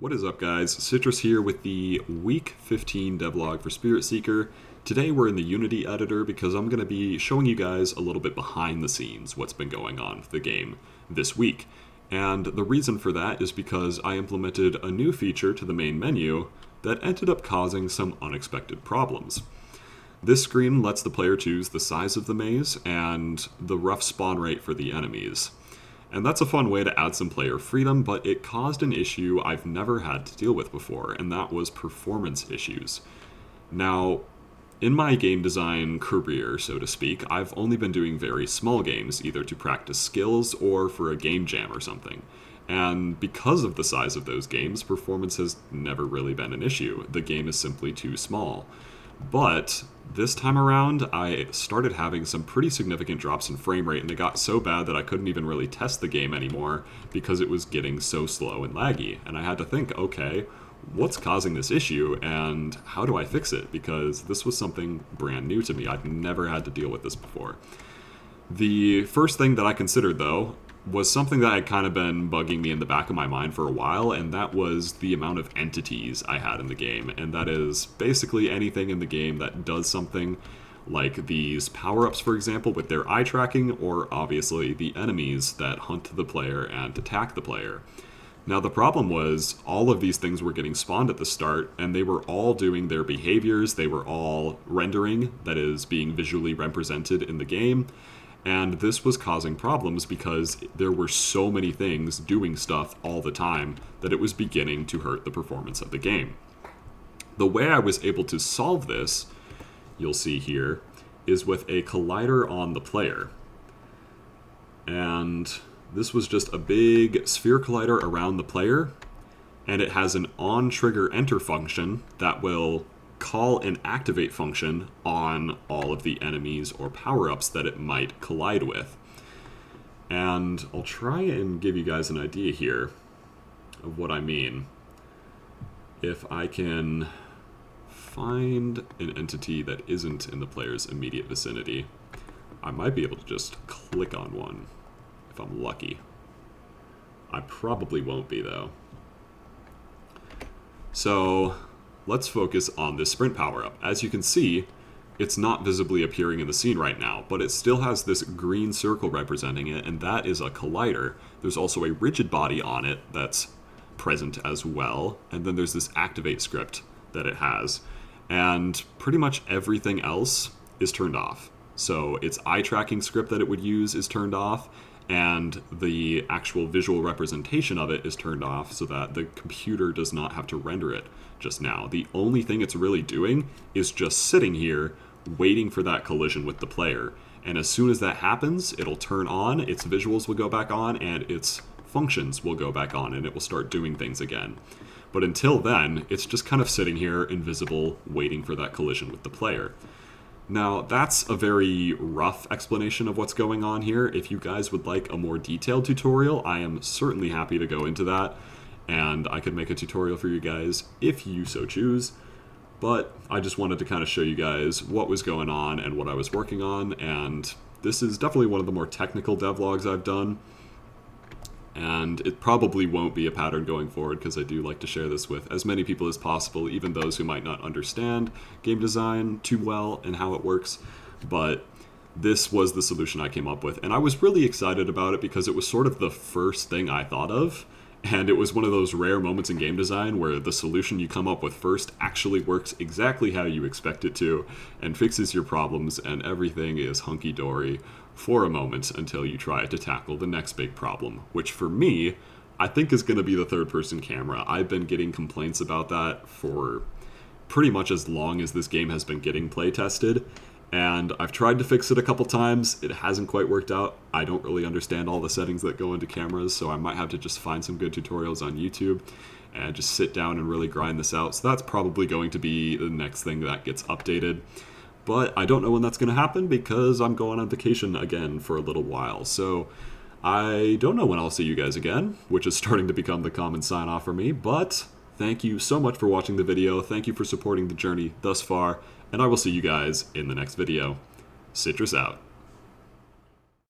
What is up, guys? Citrus here with the Week 15 devlog for Spirit Seeker. Today we're in the Unity editor because I'm going to be showing you guys a little bit behind the scenes what's been going on with the game this week. And the reason for that is because I implemented a new feature to the main menu that ended up causing some unexpected problems. This screen lets the player choose the size of the maze and the rough spawn rate for the enemies. And that's a fun way to add some player freedom, but it caused an issue I've never had to deal with before, and that was performance issues. Now, in my game design career, so to speak, I've only been doing very small games, either to practice skills or for a game jam or something. And because of the size of those games, performance has never really been an issue. The game is simply too small. But this time around, I started having some pretty significant drops in frame rate, and they got so bad that I couldn't even really test the game anymore because it was getting so slow and laggy. And I had to think, okay, what's causing this issue and how do I fix it? Because this was something brand new to me. I'd never had to deal with this before. The first thing that I considered, though, was something that had kind of been bugging me in the back of my mind for a while, and that was the amount of entities I had in the game. And that is basically anything in the game that does something, like these power-ups, for example, with their eye tracking, or obviously the enemies that hunt the player and attack the player. Now, the problem was all of these things were getting spawned at the start, and they were all doing their behaviors. They were all rendering, that is, being visually represented in the game. And this was causing problems because there were so many things doing stuff all the time that it was beginning to hurt the performance of the game. The way I was able to solve this, you'll see here, is with a collider on the player. And this was just a big sphere collider around the player, and it has an on-trigger enter function that will call an activate function on all of the enemies or power-ups that it might collide with. And I'll try and give you guys an idea here of what I mean. If I can find an entity that isn't in the player's immediate vicinity, I might be able to just click on one if I'm lucky. I probably won't be, though. So let's focus on this sprint power-up. As you can see, it's not visibly appearing in the scene right now, but it still has this green circle representing it, and that is a collider. There's also a rigid body on it that's present as well, and then there's this activate script that it has. And pretty much everything else is turned off. So its eye tracking script that it would use is turned off, and the actual visual representation of it is turned off so that the computer does not have to render it just now. The only thing it's really doing is just sitting here waiting for that collision with the player. And as soon as that happens, it'll turn on, its visuals will go back on, and its functions will go back on, and it will start doing things again. But until then, it's just kind of sitting here invisible, waiting for that collision with the player. Now, that's a very rough explanation of what's going on here. If you guys would like a more detailed tutorial, I am certainly happy to go into that, and I could make a tutorial for you guys if you so choose. But I just wanted to kind of show you guys what was going on and what I was working on, and this is definitely one of the more technical devlogs I've done. And it probably won't be a pattern going forward because I do like to share this with as many people as possible, even those who might not understand game design too well and how it works. But this was the solution I came up with, and I was really excited about it because it was sort of the first thing I thought of, and it was one of those rare moments in game design where the solution you come up with first actually works exactly how you expect it to and fixes your problems, and everything is hunky-dory for a moment until you try to tackle the next big problem, which for me, I think is going to be the third-person camera. I've been getting complaints about that for pretty much as long as this game has been getting play-tested, and I've tried to fix it a couple times. It hasn't quite worked out. I don't really understand all the settings that go into cameras, so I might have to just find some good tutorials on YouTube and just sit down and really grind this out. So that's probably going to be the next thing that gets updated. But I don't know when that's going to happen because I'm going on vacation again for a little while. So I don't know when I'll see you guys again, which is starting to become the common sign-off for me. But thank you so much for watching the video. Thank you for supporting the journey thus far. And I will see you guys in the next video. Citrus out.